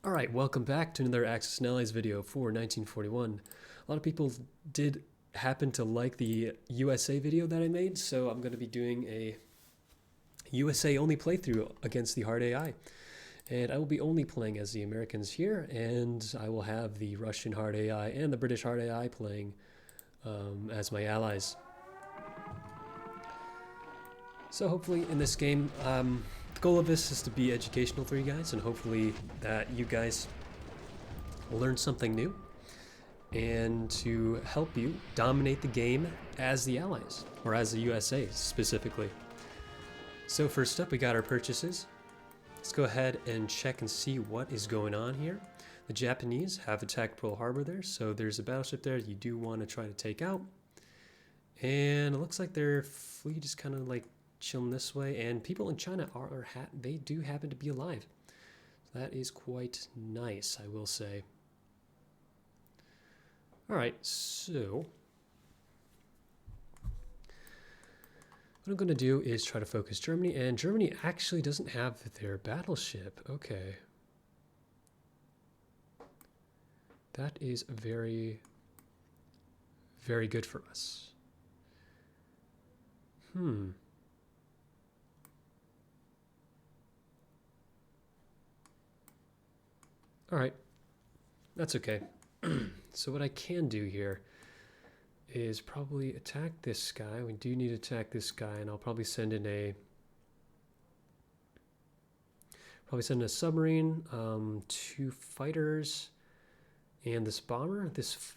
Alright, welcome back to another Axis and Allies video for 1941. A lot of people did happen to like the USA video that I made, so I'm going to be doing a USA only playthrough against the hard AI. And I will be only playing as the Americans here, and I will have the Russian hard AI and the British hard AI playing as my allies. So hopefully in this game, the goal of this is to be educational for you guys, and hopefully that you guys learn something new and to help you dominate the game as the Allies, or as the USA specifically. So first up, we got our purchases. Let's go ahead and check and see what is going on here. The Japanese have attacked Pearl Harbor there, so there's a battleship there you do want to try to take out. And it looks like their fleet is kind of like chilling this way, and people in China they do happen to be alive. So that is quite nice, I will say. Alright, so what I'm going to do is try to focus Germany, and Germany actually doesn't have their battleship. Okay. That is very, very good for us. Alright, that's okay. So what I can do here is probably attack this guy. We do need to attack this guy, and I'll probably send in a submarine, 2 fighters, and this bomber. This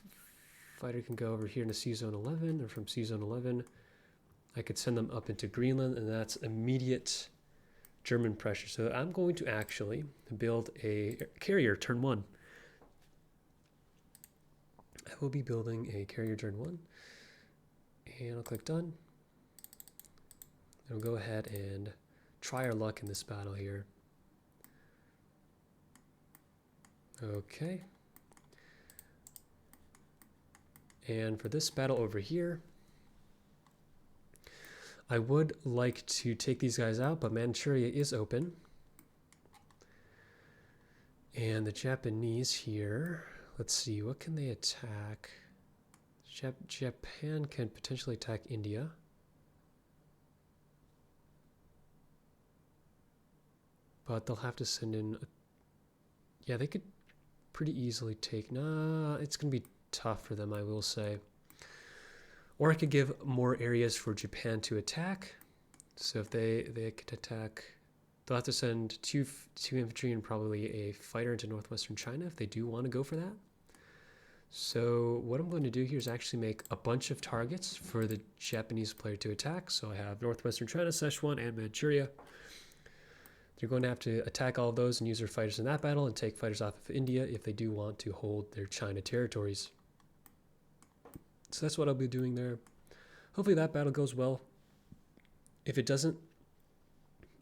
fighter can go over here into Sea Zone 11, or from Sea Zone 11. I could send them up into Greenland, and that's immediate German pressure. So I'm going to actually build a carrier turn 1. I will be building a carrier turn 1, and I'll click done. And we'll go ahead and try our luck in this battle here. Okay. And for this battle over here, I would like to take these guys out, but Manchuria is open. And the Japanese here, let's see, what can they attack? Japan can potentially attack India. But they'll have to send in... Yeah, they could pretty easily take... Nah, it's going to be tough for them, I will say. Or I could give more areas for Japan to attack. So if they could attack... They'll have to send two infantry and probably a fighter into northwestern China if they do want to go for that. So what I'm going to do here is actually make a bunch of targets for the Japanese player to attack. So I have northwestern China, Sichuan, and Manchuria. They're going to have to attack all of those and use their fighters in that battle and take fighters off of India if they do want to hold their China territories. So that's what I'll be doing there. Hopefully that battle goes well. If it doesn't,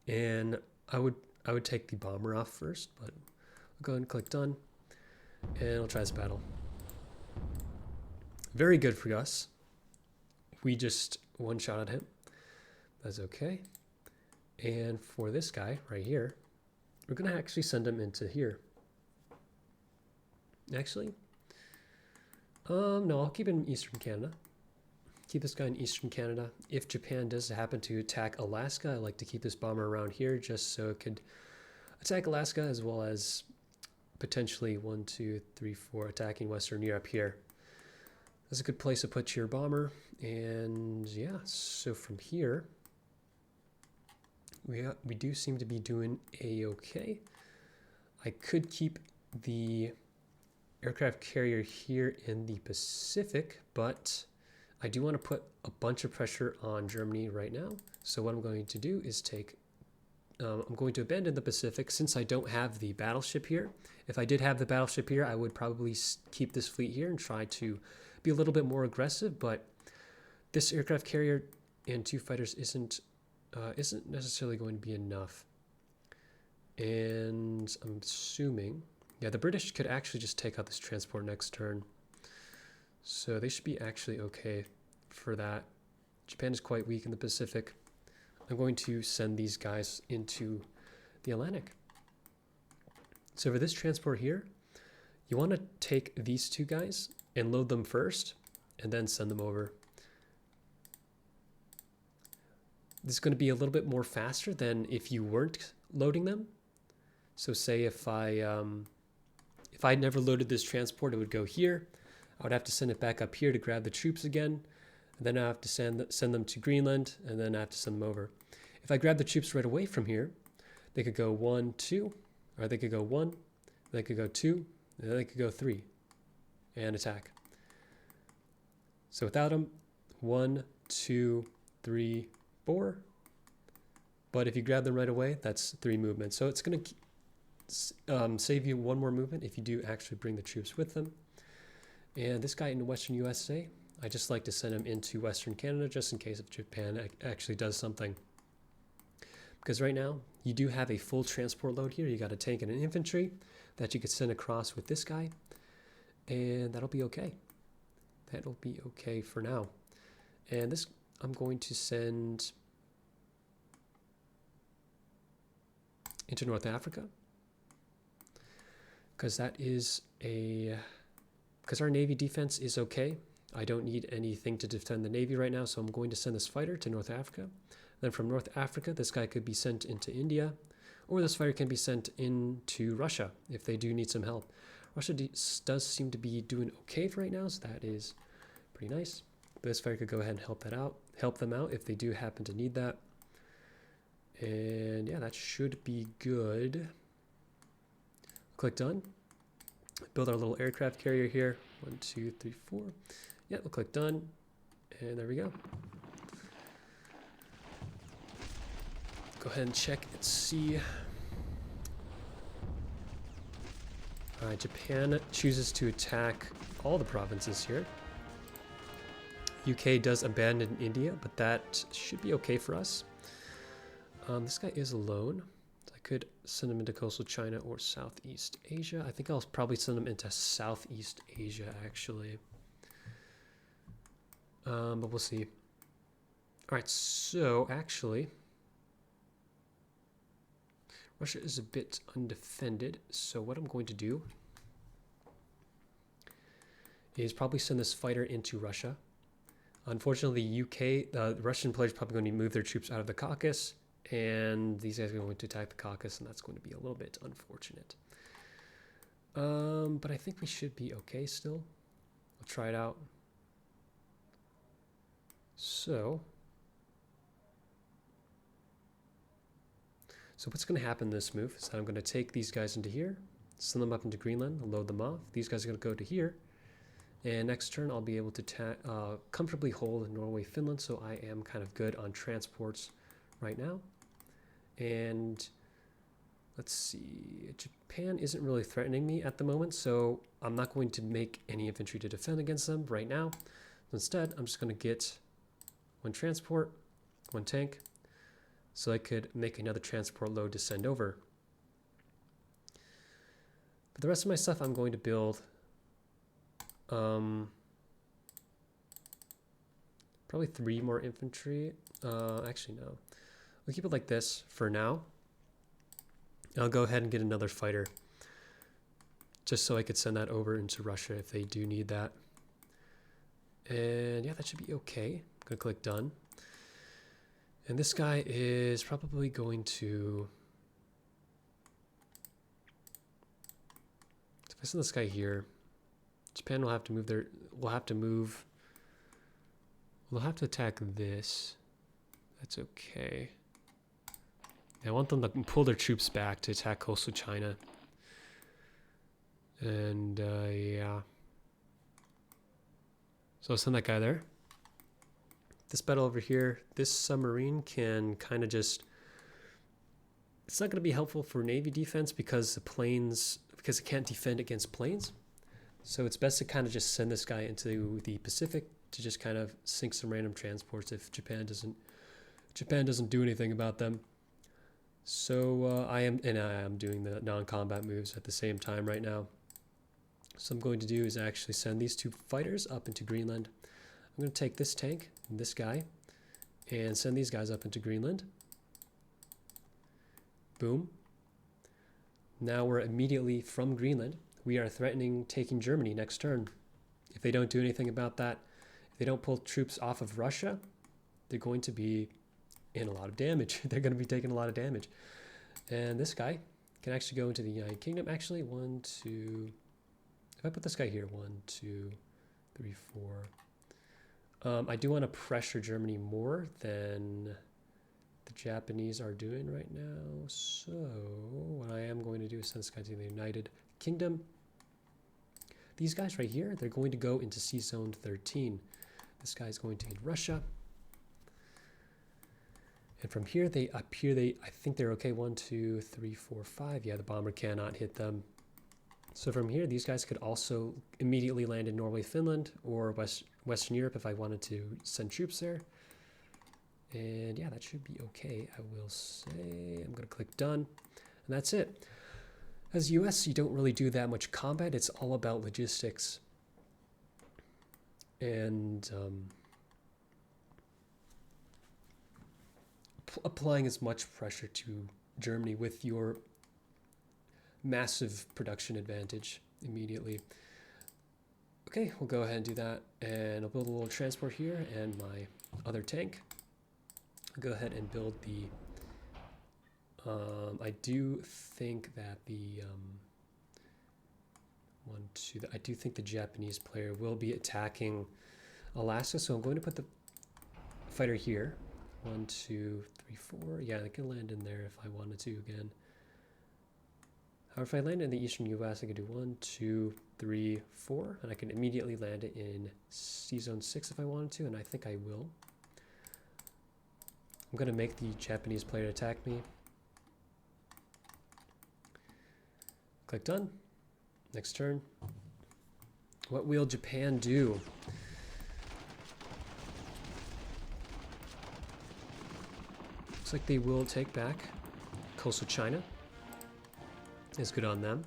and I would take the bomber off first, but I'll go ahead and click done, and I'll try this battle. Very good for us. We just one shot at him. That's okay. And for this guy right here, we're going to actually send him into here. Actually, no, I'll keep him in Eastern Canada. Keep this guy in Eastern Canada. If Japan does happen to attack Alaska, I like to keep this bomber around here just so it could attack Alaska, as well as potentially 1, 2, 3, 4 attacking Western Europe here. That's a good place to put your bomber. And yeah, so from here, we do seem to be doing a-okay. I could keep the aircraft carrier here in the Pacific, but I do want to put a bunch of pressure on Germany right now. So what I'm going to do is I'm going to abandon the Pacific since I don't have the battleship here. If I did have the battleship here, I would probably keep this fleet here and try to be a little bit more aggressive, but this aircraft carrier and 2 fighters isn't necessarily going to be enough. And I'm assuming, yeah, the British could actually just take out this transport next turn. So they should be actually okay for that. Japan is quite weak in the Pacific. I'm going to send these guys into the Atlantic. So for this transport here, you want to take these two guys and load them first and then send them over. This is going to be a little bit more faster than if you weren't loading them. So say if I never loaded this transport, it would go here. I would have to send it back up here to grab the troops again. And then I have to send them to Greenland, and then I have to send them over. If I grab the troops right away from here, they could go 1, 2, or they could go 1, they could go 2, and then they could go 3, and attack. So without them, 1, 2, 3, 4. But if you grab them right away, that's 3 movements. So it's going to save you 1 more movement if you do actually bring the troops with them. And this guy in Western USA, I just like to send him into Western Canada just in case if Japan actually does something. Because right now, you do have a full transport load here. You got a tank and an infantry that you could send across with this guy. And that'll be okay. That'll be okay for now. And this, I'm going to send into North Africa. Because that is because our Navy defense is okay. I don't need anything to defend the Navy right now, so I'm going to send this fighter to North Africa. Then from North Africa, this guy could be sent into India, or this fighter can be sent into Russia if they do need some help. Russia does seem to be doing okay for right now, so that is pretty nice. But this fighter could go ahead and help them out if they do happen to need that. And yeah, that should be good. Click done. Build our little aircraft carrier here. 1, 2, 3, 4. Yeah, we'll click done. And there we go. Go ahead and check and see. Alright, Japan chooses to attack all the provinces here. UK does abandon India, but that should be okay for us. This guy is alone. I could send him into coastal China or Southeast Asia. I think I'll probably send him into Southeast Asia, actually. But we'll see. Alright, so actually, Russia is a bit undefended. So what I'm going to do is probably send this fighter into Russia. Unfortunately, the Russian players are probably going to move their troops out of the Caucasus. And these guys are going to attack the Caucasus, and that's going to be a little bit unfortunate. But I think we should be okay still. I'll try it out. So what's going to happen in this move is that I'm going to take these guys into here, send them up into Greenland, load them off. These guys are going to go to here. And next turn, I'll be able to comfortably hold Norway, Finland, so I am kind of good on transports right now. And let's see, Japan isn't really threatening me at the moment, so I'm not going to make any infantry to defend against them right now. Instead, I'm just going to get 1 transport, 1 tank, so I could make another transport load to send over. But the rest of my stuff I'm going to build probably 3 more infantry. Actually, no. We'll keep it like this for now. I'll go ahead and get another fighter just so I could send that over into Russia if they do need that. And yeah, that should be okay. I'm going to click done. And this guy is probably going to... If I send this guy here, Japan will have to move their... We'll have to attack this. That's okay. I want them to pull their troops back to attack coastal China. And yeah. So I'll send that guy there. This battle over here, this submarine can kind of just... It's not going to be helpful for Navy defense because it can't defend against planes. So it's best to kind of just send this guy into the Pacific to just kind of sink some random transports if Japan doesn't do anything about them. So I am doing the non-combat moves at the same time right now. So I'm going to do is actually send these 2 fighters up into Greenland. I'm going to take this tank and this guy and send these guys up into Greenland. Boom. Now we're immediately from Greenland. We are threatening taking Germany next turn. If they don't do anything about that, if they don't pull troops off of Russia, they're going to be in a lot of damage. They're going to be taking a lot of damage. And this guy can actually go into the United Kingdom. Actually, 1, 2... If I put this guy here, 1, 2, 3, 4... I do want to pressure Germany more than the Japanese are doing right now. So what I am going to do is send this guy to the United Kingdom. These guys right here, they're going to go into Sea Zone 13. This guy's going to hit Russia. And from here, up here, I think they're okay. 1, 2, 3, 4, 5. Yeah, the bomber cannot hit them. So from here, these guys could also immediately land in Norway, Finland, or Western Europe if I wanted to send troops there. And yeah, that should be okay. I will say, I'm going to click done. And that's it. As US, you don't really do that much combat. It's all about logistics. And applying as much pressure to Germany with your massive production advantage immediately. Okay, we'll go ahead and do that. And I'll build a little transport here and my other tank. I'll go ahead and build the... I do think that the... I do think the Japanese player will be attacking Alaska, so I'm going to put the fighter here. 1, 2, 3, 4. Yeah, I can land in there if I wanted to again. However, if I land in the eastern US, I could do 1, 2, 3, 4, and I can immediately land it in Sea Zone 6 if I wanted to, and I think I will. I'm going to make the Japanese player attack me. Click done. Next turn. What will Japan do? Looks like they will take back coastal China. It's good on them.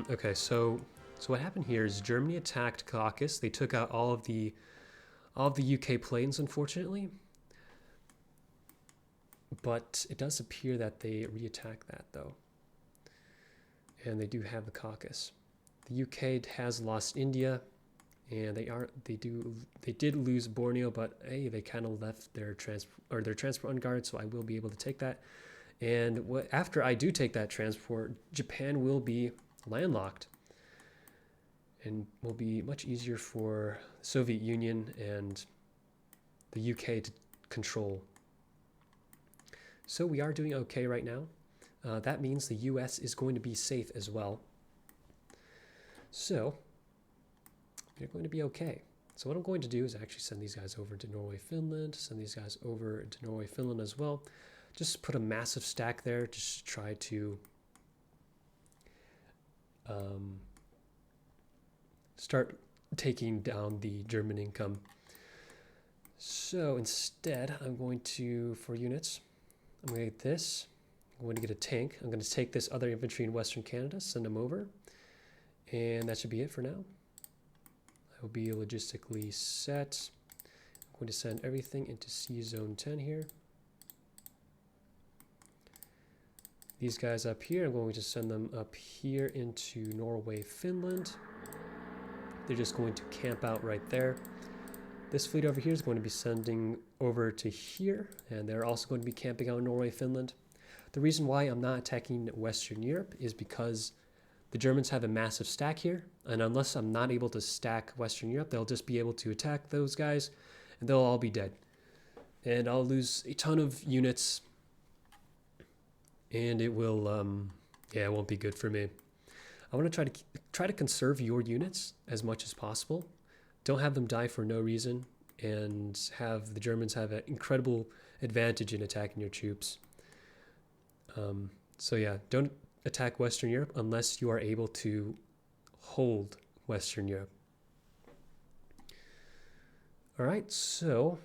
Okay, so what happened here is Germany attacked Caucasus. They took out all of the UK planes, unfortunately. But it does appear that they reattack that though. And they do have the Caucasus. The UK has lost India, and they did lose Borneo, but hey, they kind of left their transport unguarded, so I will be able to take that. And after I do take that transport, Japan will be landlocked, and will be much easier for the Soviet Union and the UK to control. So we are doing okay right now. That means the US is going to be safe as well. So we're going to be okay. So what I'm going to do is actually send these guys over to Norway, Finland, send these guys over to Norway, Finland as well. Just put a massive stack there, just try to start taking down the German income. So instead, I'm going to, for units, I'm going to get this. I'm going to get a tank. I'm going to take this other infantry in Western Canada, send them over. And that should be it for now. I will be logistically set. I'm going to send everything into Sea Zone 10 here. These guys up here, I'm going to send them up here into Norway, Finland. They're just going to camp out right there. This fleet over here is going to be sending over to here, and they're also going to be camping out in Norway, Finland. The reason why I'm not attacking Western Europe is because the Germans have a massive stack here, and unless I'm not able to stack Western Europe, they'll just be able to attack those guys, and they'll all be dead. And I'll lose a ton of units, and it will, yeah, it won't be good for me. I want to try to conserve your units as much as possible. Don't have them die for no reason, and have the Germans have an incredible advantage in attacking your troops. So yeah, don't attack Western Europe unless you are able to hold Western Europe. All right, so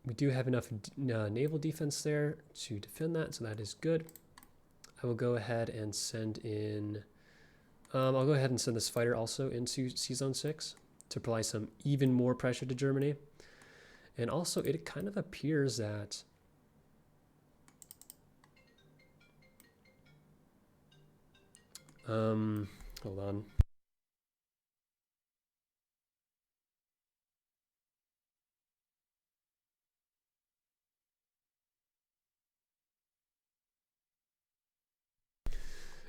we do have enough naval defense there to defend that, so that is good. I will go ahead and send in... I'll go ahead and send this fighter also into Sea Zone 6 to apply some even more pressure to Germany. And also, it kind of appears that Hold on.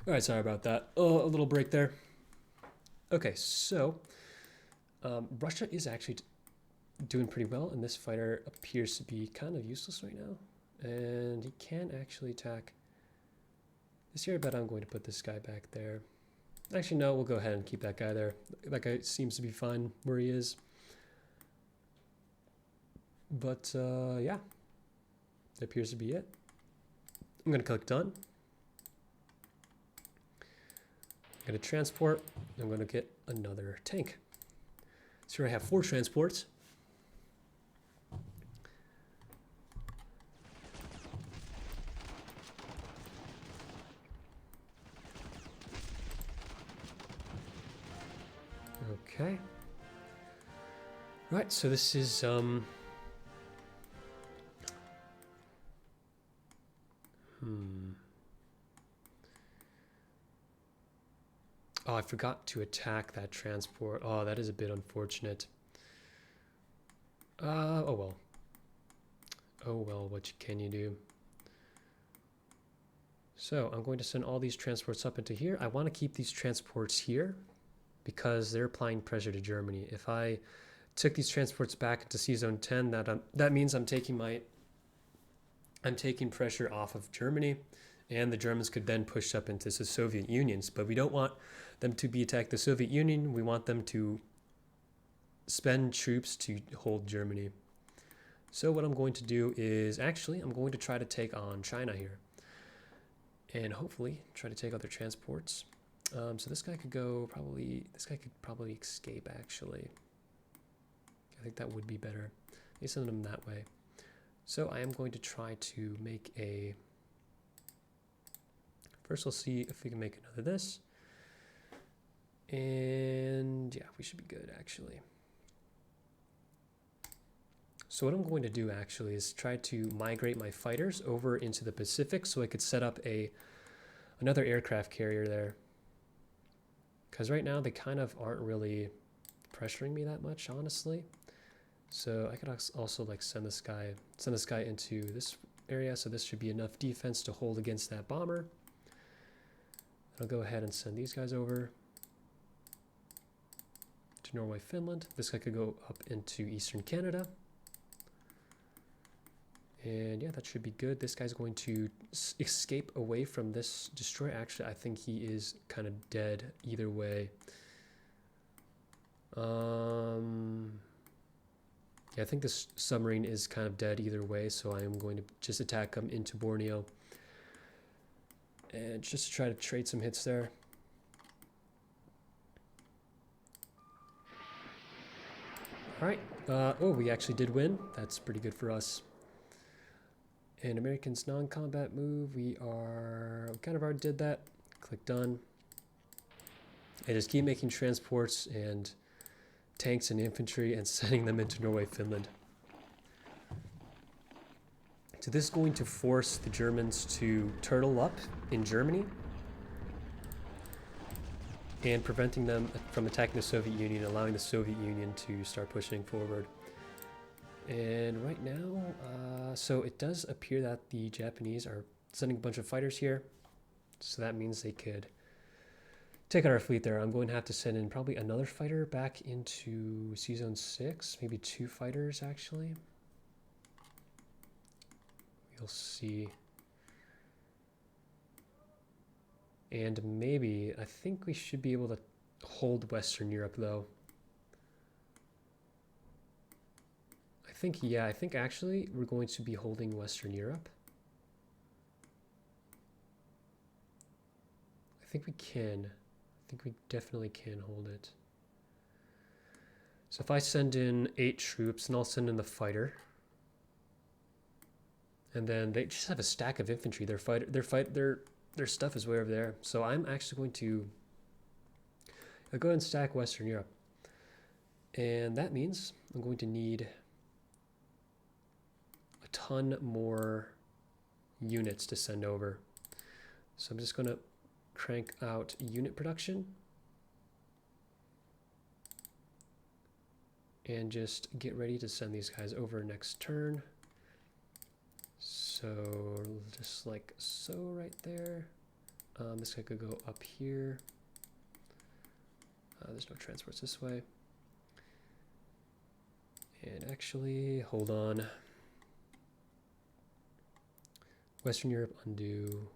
All right, sorry about that. A little break there. Okay, so Russia is actually doing pretty well, and this fighter appears to be kind of useless right now. And he can actually attack this here, but I'm going to put this guy back there. Actually, no, we'll go ahead and keep that guy there. That guy seems to be fine where he is. But yeah, that appears to be it. I'm going to click done. I'm going to transport. I'm going to get another tank. So here I have 4 transports. Okay. Right, so this is Oh, I forgot to attack that transport. Oh, that is a bit unfortunate. Oh well. Oh well, what can you do? So I'm going to send all these transports up into here. I want to keep these transports here because they're applying pressure to Germany. If I took these transports back into C Zone 10, that means I'm taking pressure off of Germany, and the Germans could then push up into the Soviet Union. But we don't want them to be attacked the Soviet Union. We want them to spend troops to hold Germany. So what I'm going to do is actually I'm going to try to take on China here, and hopefully try to take other transports. So this guy could probably escape actually. I think that would be better. They send him that way. So I am going to try to make a... First we'll see if we can make another this. And yeah, we should be good actually. So what I'm going to do actually is try to migrate my fighters over into the Pacific so I could set up another aircraft carrier there. Because right now they kind of aren't really pressuring me that much, honestly. So I could also like send this guy into this area, so this should be enough defense to hold against that bomber. I'll go ahead and send these guys over to Norway, Finland. This guy could go up into Eastern Canada. And yeah, that should be good. This guy's going to escape away from this destroyer. Actually, I think he is kind of dead either way. Yeah, I think this submarine is kind of dead either way, so I am going to just attack him into Borneo. And just try to trade some hits there. Alright, oh, we actually did win. That's pretty good for us. And Americans non-combat move, we kind of already did that. Click done. And just keep making transports and tanks and infantry and sending them into Norway, Finland. So this is going to force the Germans to turtle up in Germany and preventing them from attacking the Soviet Union, allowing the Soviet Union to start pushing forward. And right now, so it does appear that the Japanese are sending a bunch of fighters here. So that means they could take out our fleet there. I'm going to have to send in probably another fighter back into C Zone 6. Maybe 2 fighters, actually. We'll see. And maybe, I think we should be able to hold Western Europe, though. I think actually we're going to be holding Western Europe. I think we can. I think we definitely can hold it. So if I send in 8 troops, and I'll send in the fighter. And then they just have a stack of infantry. Their stuff is way over there. So I'm actually going to go ahead and stack Western Europe. And that means I'm going to need a ton more units to send over. So I'm just going to crank out unit production. And just get ready to send these guys over next turn. So just like so right there. This guy could go up here. There's no transports this way. And actually, hold on. Western Europe, undo.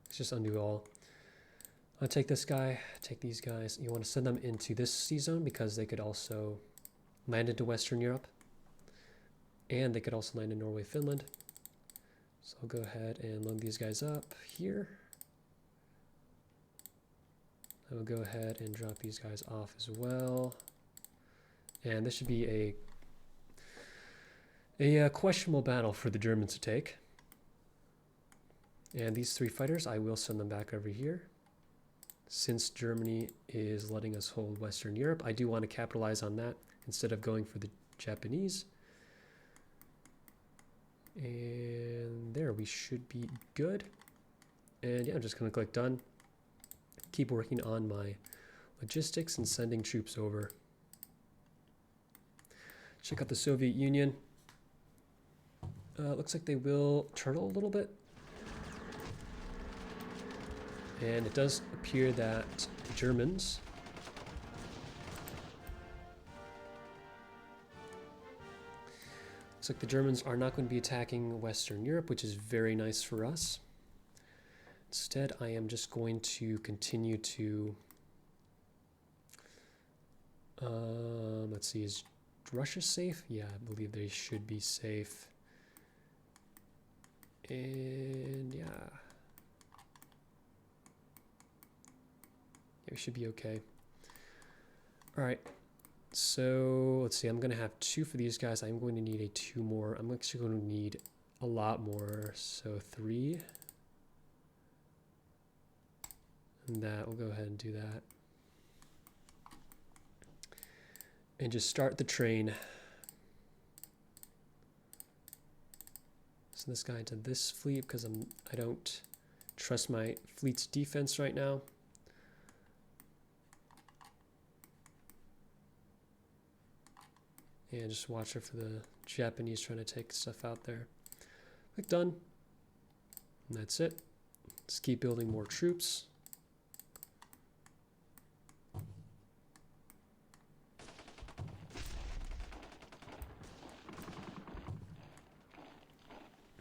Let's just undo all. I'll take this guy, take these guys. You want to send them into this sea zone because they could also land into Western Europe. And they could also land in Norway, Finland. So I'll go ahead and load these guys up here. I will go ahead and drop these guys off as well. And this should be a questionable battle for the Germans to take. And these 3 fighters, I will send them back over here. Since Germany is letting us hold Western Europe, I do want to capitalize on that instead of going for the Japanese. And there, we should be good. And yeah, I'm just going to click done. Keep working on my logistics and sending troops over. Check out the Soviet Union. Looks like they will turtle a little bit. And it does appear that the Germans looks like the Germans are not going to be attacking Western Europe, which is very nice for us. Instead, I am just going to continue to let's see, is Russia safe? Yeah, I believe they should be safe. And yeah. We should be okay. All right. So let's see. I'm going to have 2 for these guys. I'm going to need 2 more. I'm actually going to need a lot more. So 3. And that, we'll go ahead and do that. And just start the train. Send this guy into this fleet because I don't trust my fleet's defense right now. And just watch out for the Japanese trying to take stuff out there. Click done. And that's it. Let's keep building more troops.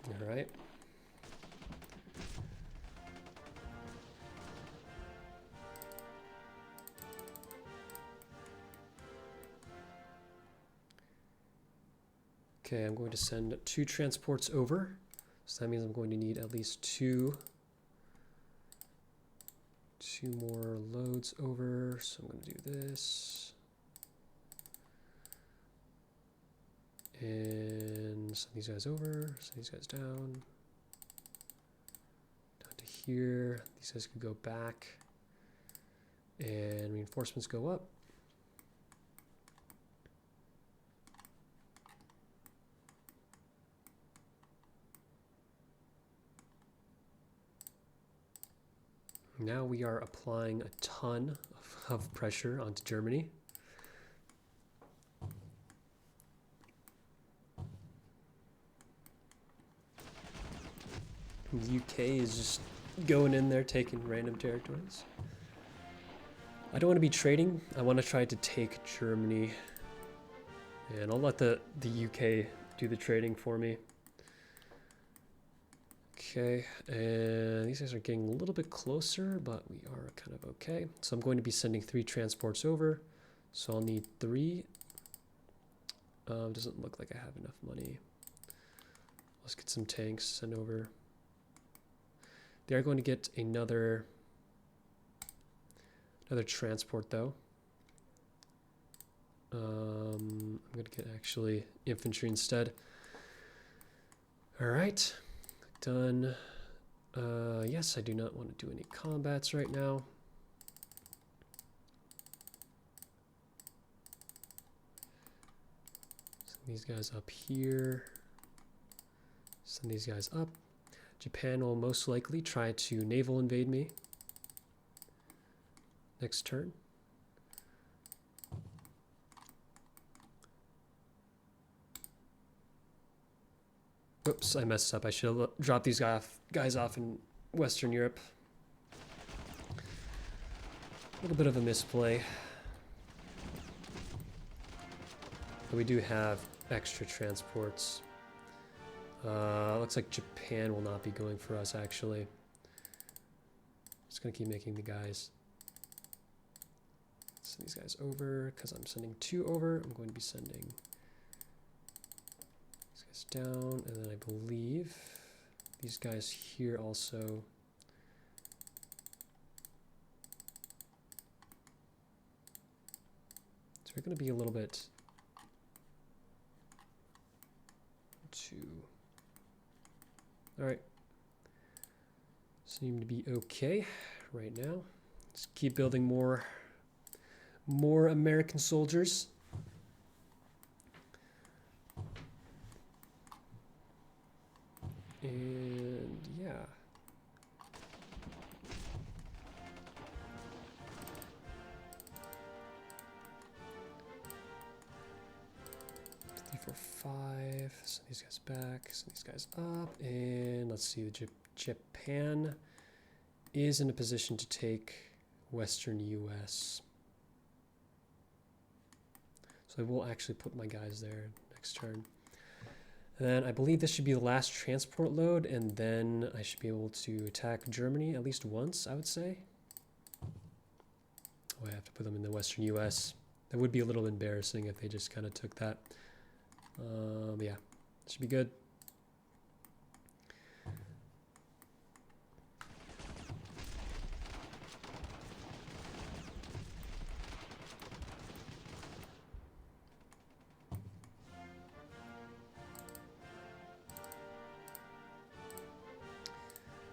All right. Okay, I'm going to send 2 transports over. So that means I'm going to need at least two more loads over. So I'm going to do this. And send these guys over, send these guys down to here. These guys could go back. And reinforcements go up. Now we are applying a ton of pressure onto Germany. The UK is just going in there taking random territories. I don't want to be trading. I want to try to take Germany. And I'll let the UK do the trading for me. Okay, and these guys are getting a little bit closer, but we are kind of okay. So I'm going to be sending 3 transports over. So I'll need 3. Doesn't look like I have enough money. Let's get some tanks sent over. They are going to get another transport though. I'm going to get actually infantry instead. All right. Done. Yes, I do not want to do any combats right now. Send these guys up here. Send these guys up. Japan will most likely try to naval invade me next turn. Whoops, I messed up. I should have dropped these guys off in Western Europe. A little bit of a misplay. But we do have extra transports. Looks like Japan will not be going for us, actually. Just gonna keep making the guys. Send these guys over, because I'm sending 2 over. I'm going to be sending these guys down, and then I believe these guys here also. So we're gonna be a little bit all right, seem to be okay right now. Let's keep building more American soldiers. And yeah. For 5, send these guys back, send these guys up, and let's see, Japan is in a position to take Western US. So I will actually put my guys there next turn. And then I believe this should be the last transport load, and then I should be able to attack Germany at least once, I would say. Oh, I have to put them in the Western US. That would be a little embarrassing if they just kind of took that. Yeah, should be good.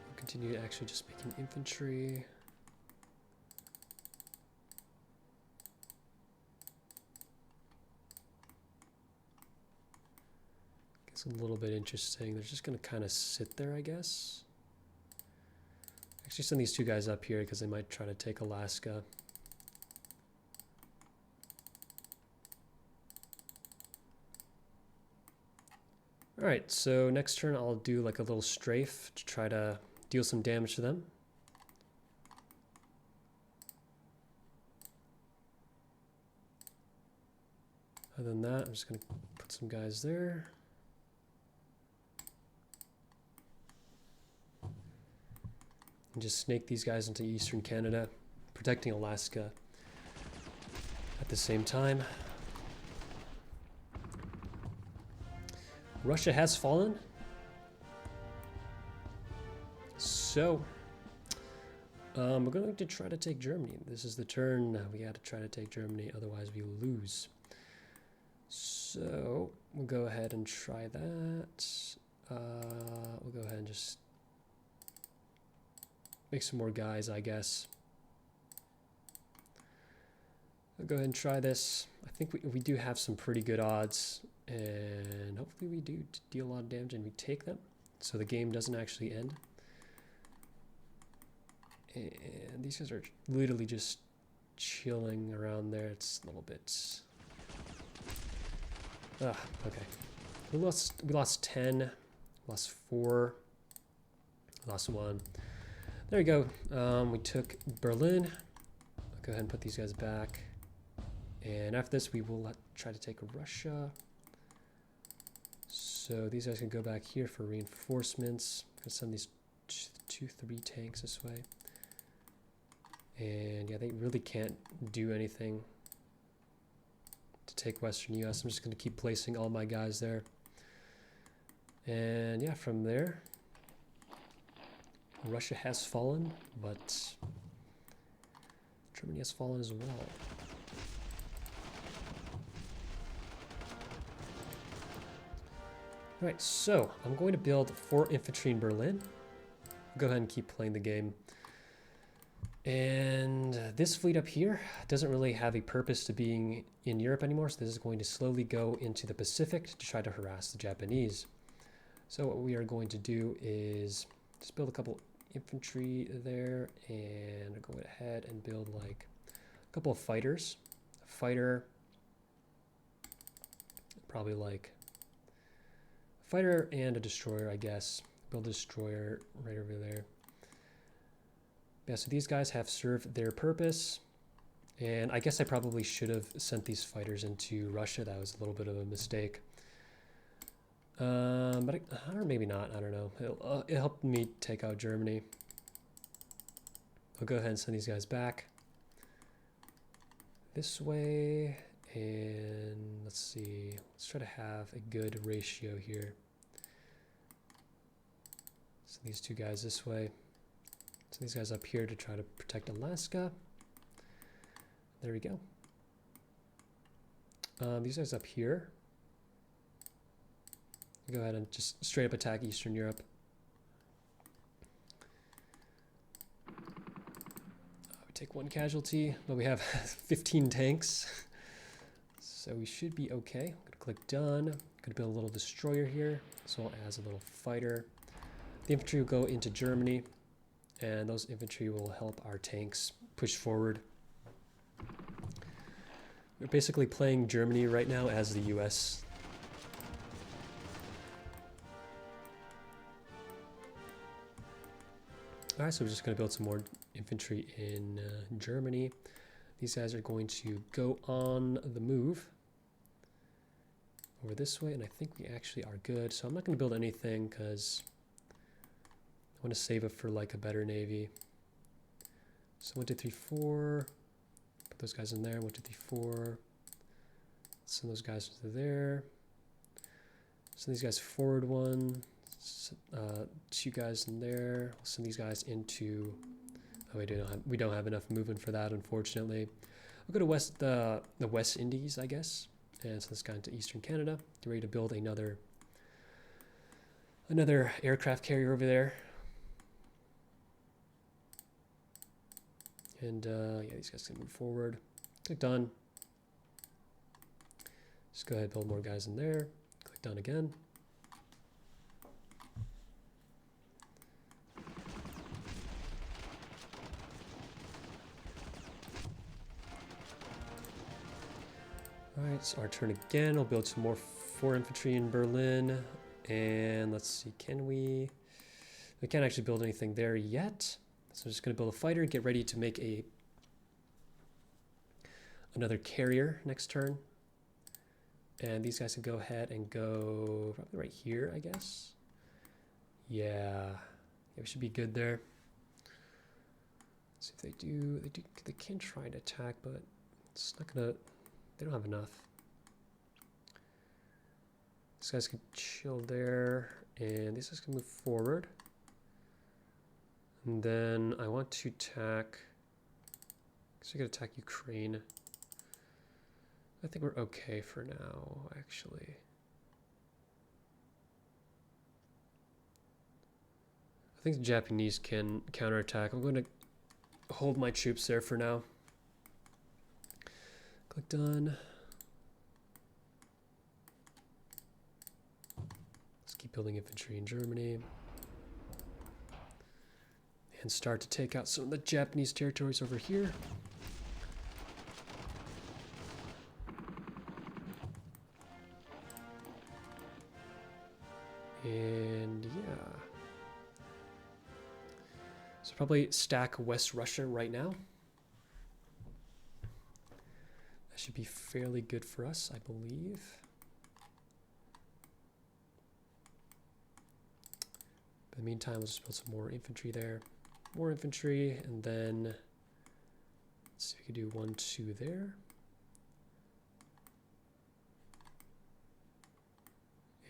We'll continue actually just making infantry. It's a little bit interesting. They're just going to kind of sit there, I guess. Actually send these 2 guys up here because they might try to take Alaska. All right, so next turn I'll do like a little strafe to try to deal some damage to them. Other than that, I'm just going to put some guys there. And just snake these guys into eastern Canada, protecting Alaska at the same time. Russia has fallen. So, we're going to try to take Germany. This is the turn we got to try to take Germany, otherwise we lose. So, we'll go ahead and try that. We'll go ahead and just make some more guys, I guess. I'll go ahead and try this. I think we do have some pretty good odds, and hopefully we do deal a lot of damage and we take them, so the game doesn't actually end. And these guys are literally just chilling around there. It's a little bit... okay. We lost 10, lost 4, lost 1. There we go. We took Berlin. I'll go ahead and put these guys back. And after this, we will try to take Russia. So these guys can go back here for reinforcements. I'm gonna send these 3 tanks this way. And yeah, they really can't do anything to take Western US. I'm just gonna keep placing all my guys there. And yeah, from there, Russia has fallen, but Germany has fallen as well. Alright, so I'm going to build 4 infantry in Berlin. Go ahead and keep playing the game. And this fleet up here doesn't really have a purpose to being in Europe anymore, so this is going to slowly go into the Pacific to try to harass the Japanese. So what we are going to do is just build a couple infantry there and go ahead and build like a couple of fighters. A fighter, probably like a fighter and a destroyer, I guess. Build a destroyer right over there. Yeah, so these guys have served their purpose. And I guess I probably should have sent these fighters into Russia. That was a little bit of a mistake. But or maybe not. I don't know. It helped me take out Germany. I'll go ahead and send these guys back this way. And let's see. Let's try to have a good ratio here. Send these two guys this way. Send these guys up here to try to protect Alaska. There we go. These guys up here. Go ahead and just straight up attack Eastern Europe. We take one casualty, but we have 15 tanks. So we should be okay. I'm gonna click done. I'm gonna build a little destroyer here, as well as a little fighter. The infantry will go into Germany, and those infantry will help our tanks push forward. We're basically playing Germany right now as the US. Alright, so we're just going to build some more infantry in Germany. These guys are going to go on the move over this way, and I think we actually are good. So I'm not going to build anything because I want to save it for like a better navy. So 1, 2, 3, 4. Put those guys in there. 1, 2, 3, 4. Send those guys to there. Send these guys forward 1. 2 guys in there. We'll send these guys into. Oh, we don't have enough movement for that, unfortunately. We'll go to the West Indies, I guess, and send this guy into Eastern Canada. Get ready to build another aircraft carrier over there. And yeah, these guys can move forward. Click done. Just go ahead and build more guys in there. Click done again. Alright, it's our turn again. We'll build some more 4 infantry in Berlin. And let's see, we can't actually build anything there yet. So I'm just going to build a fighter, get ready to make another carrier next turn. And these guys can go ahead and go probably right here, I guess. Yeah, we should be good there. Let's see if they can try and attack, but it's not gonna. They don't have enough. These guys can chill there, and these guys can move forward. And then I want to attack. So I could attack Ukraine. I think we're okay for now, actually. I think the Japanese can counterattack. I'm going to hold my troops there for now. Click done. Let's keep building infantry in Germany. And start to take out some of the Japanese territories over here. And yeah. So probably stack West Russia right now. That should be fairly good for us, I believe. But in the meantime, we'll just build some more infantry there. More infantry, and then let's see if we can do 1, 2 there.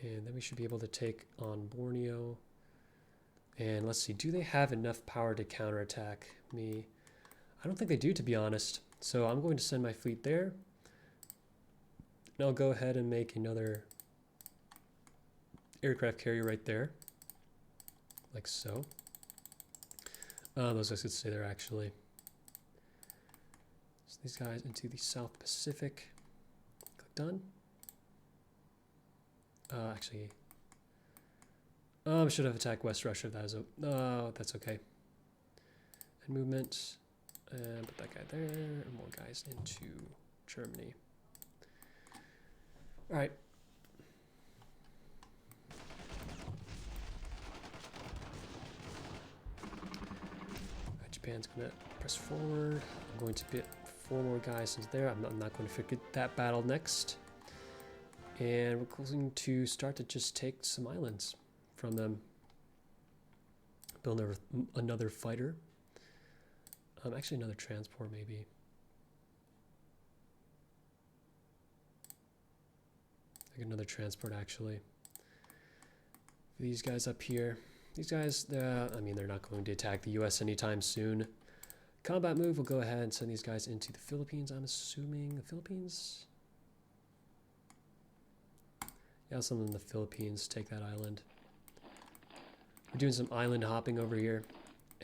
And then we should be able to take on Borneo. And let's see, do they have enough power to counterattack me? I don't think they do, to be honest. So I'm going to send my fleet there. And I'll go ahead and make another aircraft carrier right there. Like so. Those guys could stay there, actually. So these guys into the South Pacific. Click done. Actually, Should have attacked West Russia if that was that's okay. And movement. And put that guy there. And more guys into Germany. Alright. Japan's going to press forward. I'm going to put 4 more guys into there. I'm not going to forget that battle next. And we're going to start to just take some islands from them. Build another fighter. Actually, another transport maybe. Like another transport actually. These guys up here. These guys, I mean, they're not going to attack the US anytime soon. Combat move, we'll go ahead and send these guys into the Philippines. I'm assuming the Philippines? Yeah, I'll send them to the Philippines, take that island. We're doing some island hopping over here.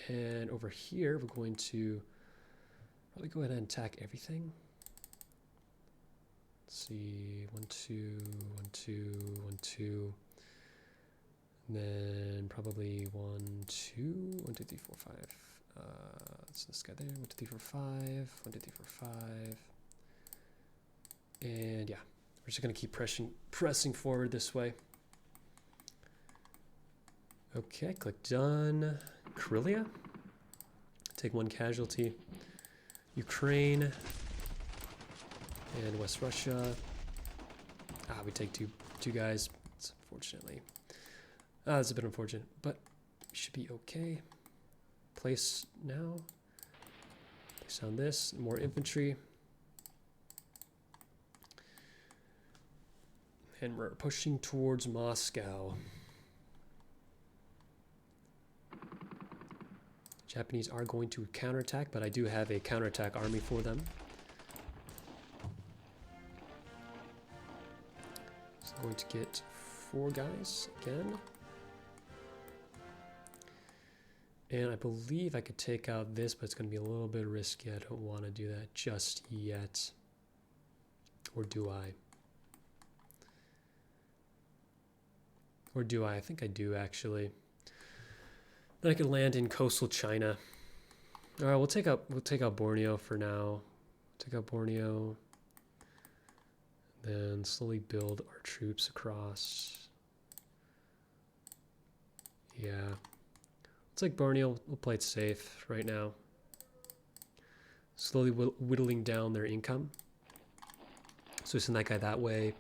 And over here, we're going to probably go ahead and attack everything. Let's see, 1, 2, 1, 2, 1, 2. And then probably 1, 2, 1, 2, 3, 4, 5. So this guy there, 1, 2, 3, 4, 5. 1, 2, 3, 4, 5. And yeah, we're just gonna keep pressing forward this way. Okay, click done. Karelia, take 1 casualty. Ukraine and West Russia. We take two guys. It's unfortunately. That's a bit unfortunate, but we should be okay. Place now. Place on this. More infantry. And we're pushing towards Moscow. Japanese are going to counterattack, but I do have a counterattack army for them. So I'm going to get 4 guys again. And I believe I could take out this, but it's going to be a little bit risky. I don't want to do that just yet. Or do I? Or do I? I think I do, actually. Then I could land in coastal China. All right, we'll take out Borneo for now. Take out Borneo. Then slowly build our troops across. Yeah. Let's take Borneo. We'll play it safe right now. Slowly whittling down their income. So we send that guy that way.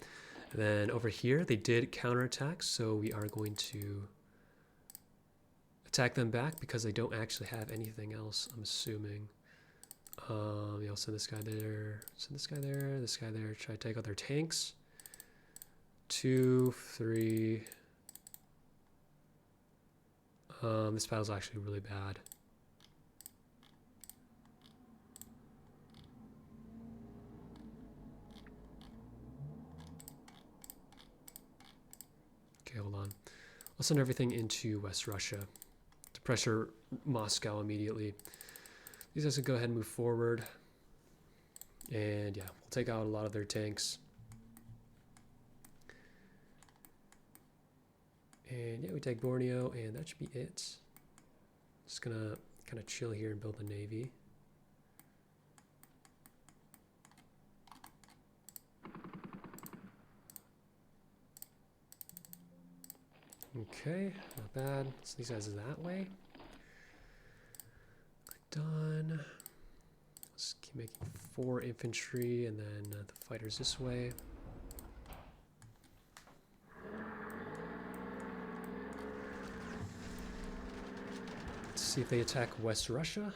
And then over here, they did counterattack, so we are going to attack them back because they don't actually have anything else, I'm assuming. Yeah, I'll send this guy there, send this guy there, this guy there, try to take out their tanks. 2, 3. This battle's actually really bad. Okay, hold on. I'll send everything into West Russia to pressure Moscow immediately. These guys can go ahead and move forward. And yeah, we'll take out a lot of their tanks. And yeah, we take Borneo, and that should be it. Just gonna kind of chill here and build the navy. Okay, not bad. So these guys are that way. Click done. Let's keep making 4 infantry, and then the fighters this way. Let's see if they attack West Russia.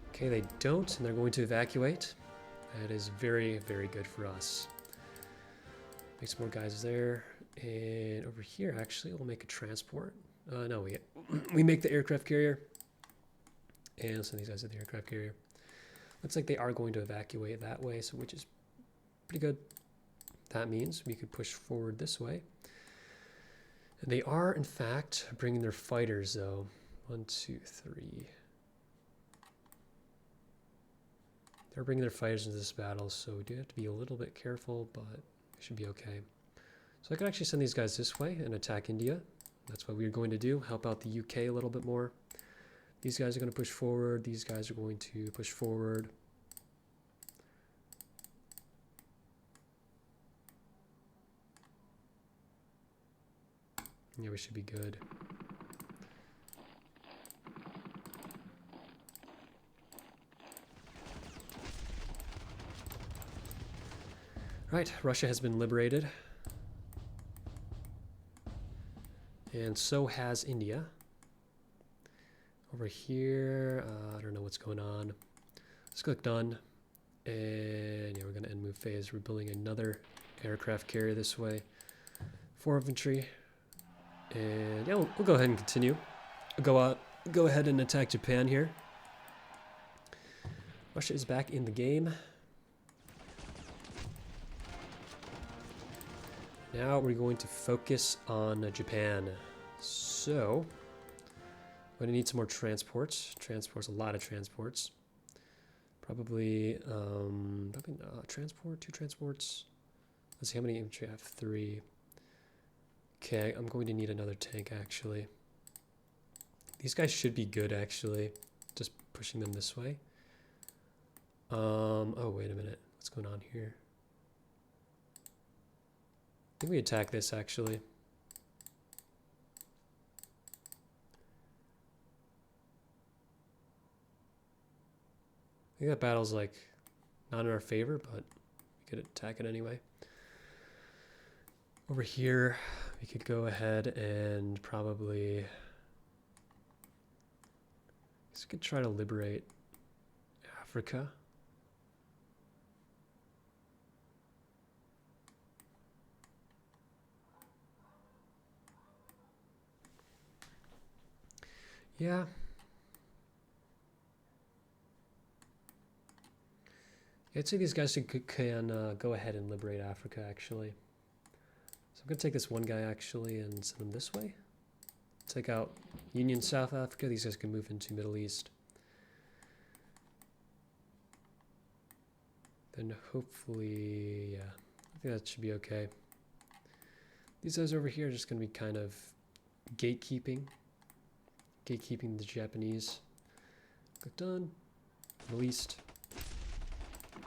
Okay, they don't, and they're going to evacuate. That is very, very good for us. Make some more guys there. And over here, actually, we'll make a transport. No, we make the aircraft carrier. And send these guys to the aircraft carrier. Looks like they are going to evacuate that way, so which is pretty good. That means we could push forward this way. And they are, in fact, bringing their fighters, though. 1, 2, 3. They're bringing their fighters into this battle, so we do have to be a little bit careful, but we should be okay. So I could actually send these guys this way and attack India. That's what we're going to do. Help out the UK a little bit more. These guys are going to push forward. These guys are going to push forward. Yeah, we should be good. Right, Russia has been liberated. And so has India. Over here, I don't know what's going on. Let's click done. And yeah, we're going to end move phase. We're building another aircraft carrier this way. 4 infantry. And yeah, we'll go ahead and continue. Go ahead and attack Japan here. Russia is back in the game. Now we're going to focus on Japan. So, we're going to need some more transports. Transports, a lot of transports. Probably, transport, 2 transports. Let's see how many infantry I have. 3. Okay, I'm going to need another tank actually. These guys should be good actually. Just pushing them this way. Oh, wait a minute. What's going on here? I think we attack this actually. I think that battle's like not in our favor, but we could attack it anyway. Over here, we could go ahead and probably... I guess we could try to liberate Africa. Yeah. I'd say these guys can go ahead and liberate Africa, actually. So I'm going to take this one guy, actually, and send him this way. Take out Union South Africa. These guys can move into Middle East. Then hopefully, yeah, I think that should be okay. These guys over here are just going to be kind of gatekeeping the Japanese. Click done. Middle East.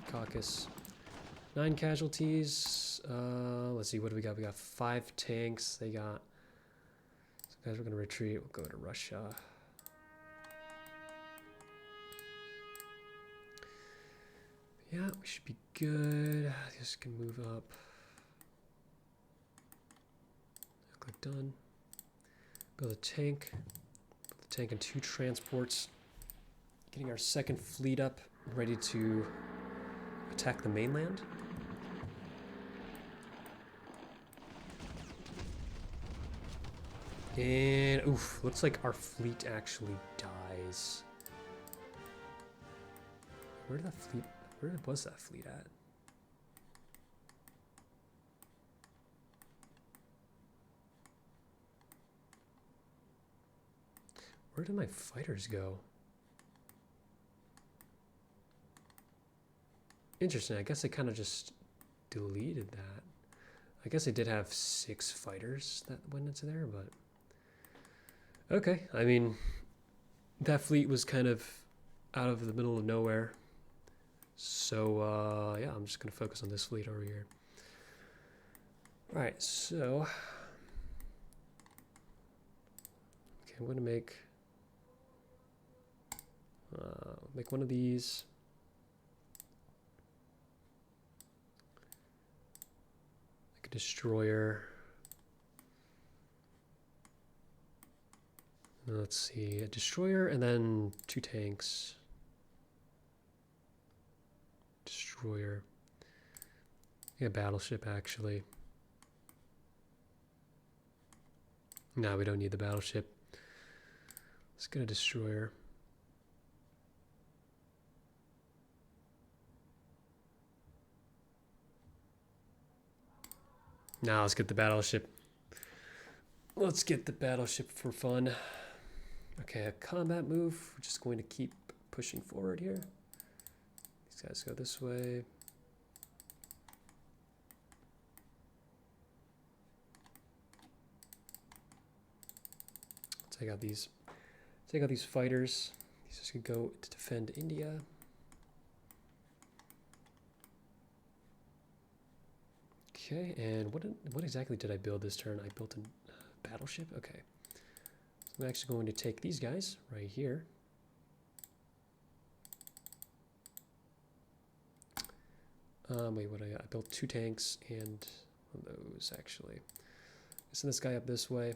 Caucasus. 9 casualties. Let's see, what do we got? We got 5 tanks. They got... So guys, we're going to retreat. We'll go to Russia. Yeah, we should be good. This can move up. Click done. Build a tank. Build a tank and 2 transports. Getting our second fleet up, ready to attack the mainland. And oof, looks like our fleet actually dies. Where was that fleet at? Where did my fighters go? Interesting, I guess they kind of just deleted that. I guess they did have 6 fighters that went into there, but... Okay, I mean, that fleet was kind of out of the middle of nowhere. So, yeah, I'm just going to focus on this fleet over here. Alright, so... Okay, I'm going to make one of these. Make a destroyer. Let's see, a destroyer and then 2 tanks. Destroyer. Yeah, battleship actually. No, we don't need the battleship. Let's get a destroyer. Now let's get the battleship. Let's get the battleship for fun. Okay, a combat move. We're just going to keep pushing forward here. These guys go this way. Take out these. Take out these fighters. These just could go to defend India. Okay, and what exactly did I build this turn? I built a battleship? Okay. So I'm actually going to take these guys right here. Wait, what I built 2 tanks and one of those actually. Send this guy up this way.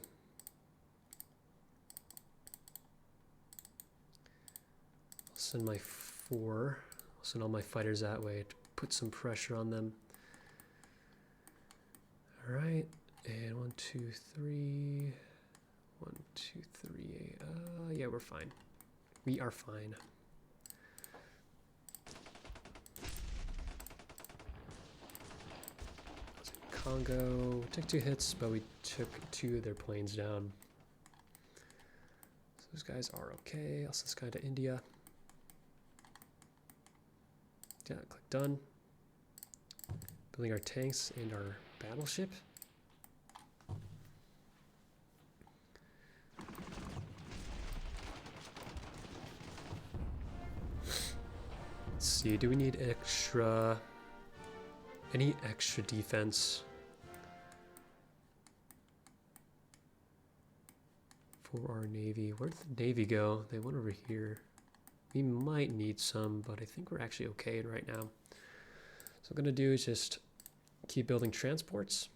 I'll send my 4. I'll send all my fighters that way to put some pressure on them. All right, and 1, 2, 3. 1, 2, 3. Yeah, we're fine. We are fine. Congo took 2 hits, but we took 2 of their planes down. So those guys are okay. I'll send this guy to India. Yeah, click done. Building our tanks and our battleship. Let's see, do we need any extra defense for our Navy? Where'd the Navy go? They went over here. We might need some, but I think we're actually okay right now. So what I'm gonna do is just keep building transports.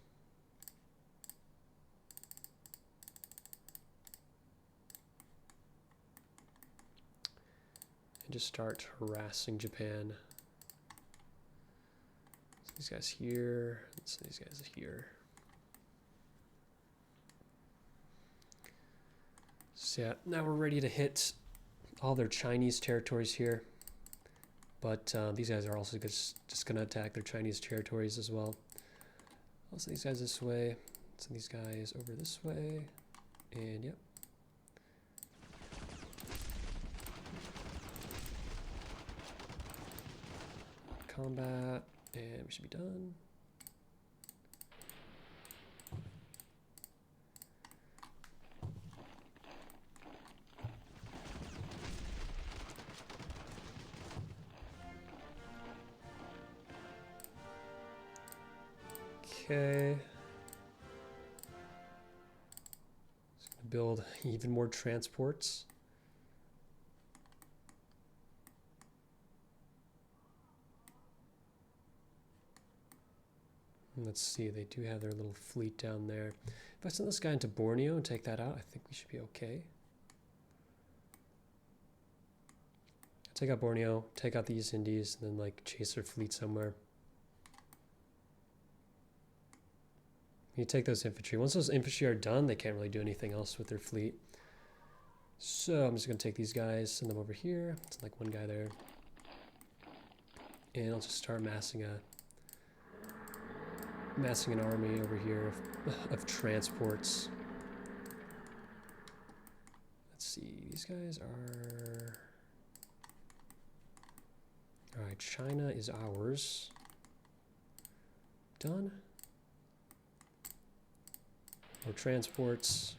And just start harassing Japan. So these guys here, so these guys here. So yeah, now we're ready to hit all their Chinese territories here. But these guys are also just going to attack their Chinese territories as well. I'll send these guys this way. Send these guys over this way. And yep. Combat. And we should be done. Okay. Just gonna build even more transports. Let's see, they do have their little fleet down there. If I send this guy into Borneo and take that out, I think we should be okay. Take out Borneo, take out the East Indies, and then like chase their fleet somewhere. You take those infantry. Once those infantry are done, they can't really do anything else with their fleet. So I'm just going to take these guys, send them over here. It's like one guy there. And I'll just start massing an army over here of transports. Let's see, these guys are... Alright, China is ours. Done. More transports.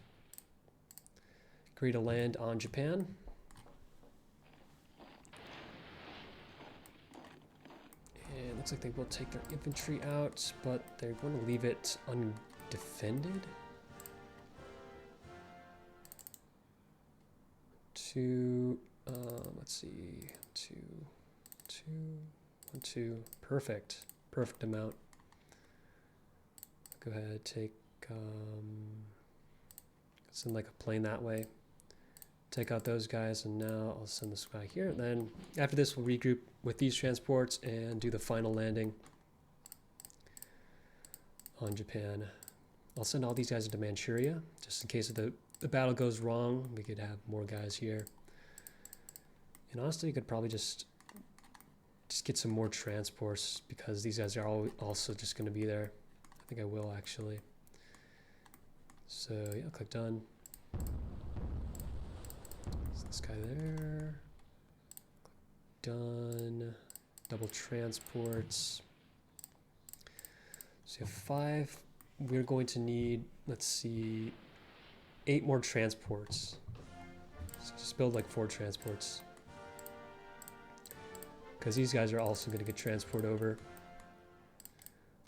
Agree to land on Japan. And it looks like they will take their infantry out, but they're going to leave it undefended. Let's see, 1, 2, perfect amount. Go ahead, take, send like a plane that way. Take out those guys, and now I'll send this guy here. And then after this, we'll regroup with these transports and do the final landing on Japan. I'll send all these guys into Manchuria, just in case the battle goes wrong. We could have more guys here. And honestly, you could probably just get some more transports, because these guys are also just going to be there. I think I will, actually. So yeah, I'll click done. This guy there. Done. Double transports. So you have 5. We're going to need, let's see, 8 more transports. So just build like 4 transports. Because these guys are also going to get transport over.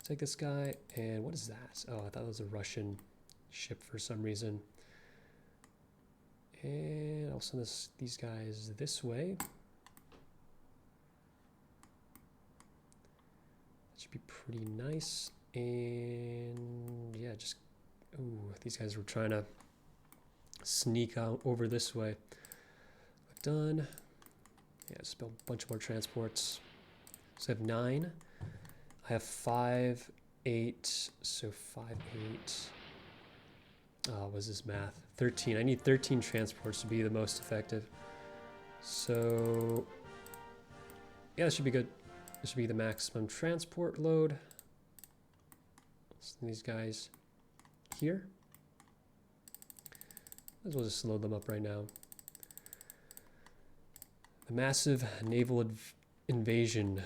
Take this guy, and what is that? Oh, I thought it was a Russian ship for some reason. And I'll send these guys this way. That should be pretty nice. And yeah, just, ooh, these guys were trying to sneak out over this way. Done. Yeah, just build a bunch more transports. So I have 9. I have 5, 8, so 5, 8. What was this math? 13. I need 13 transports to be the most effective. So, yeah, that should be good. This should be the maximum transport load. Send these guys here. Might as well just load them up right now. The massive naval invasion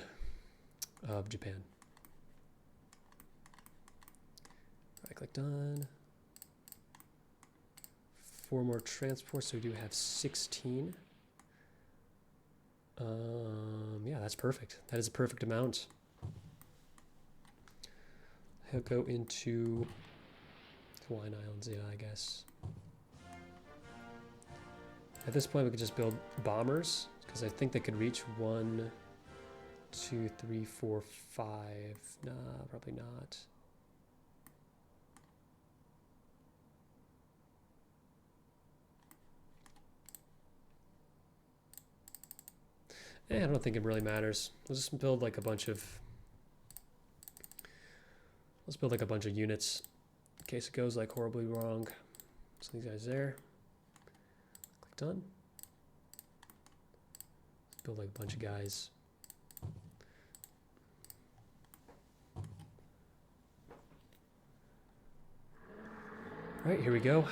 of Japan. Right click done. 4 more transports, so we do have 16. Yeah, that's perfect. That is a perfect amount. He'll go into Hawaiian Islands, yeah, I guess. At this point, we could just build bombers, because I think they could reach 1, 2, 3, 4, 5. Nah, probably not. I don't think it really matters. Let's just build like a bunch of. Let's build like a bunch of units in case it goes like horribly wrong. So these guys there. Click done. Let's build like a bunch of guys. All right, here we go.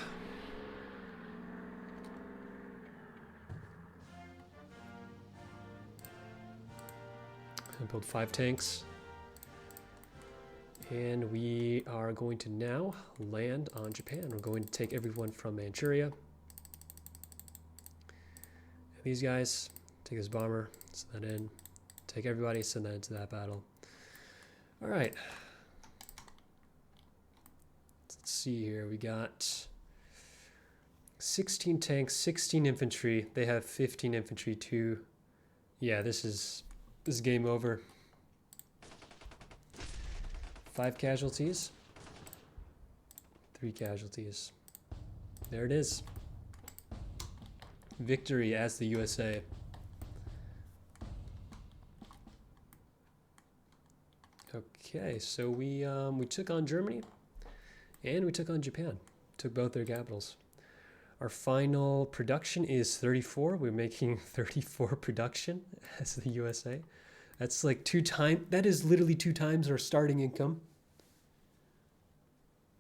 I build 5 tanks. And we are going to now land on Japan. We're going to take everyone from Manchuria. And these guys, take this bomber, send that in. Take everybody, send that into that battle. All right. Let's see here. We got 16 tanks, 16 infantry. They have 15 infantry too. Yeah, this is game over. 5 casualties. 3 casualties. There it is. Victory as the USA. Okay, so we took on Germany and we took on Japan. Took both their capitals. Our final production is 34. We're making 34 production as the USA. That's like 2 times, that is literally 2 times our starting income,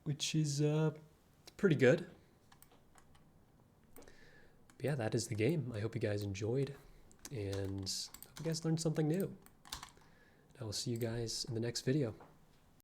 which is pretty good. But yeah, that is the game. I hope you guys enjoyed and hope you guys learned something new. I will see you guys in the next video.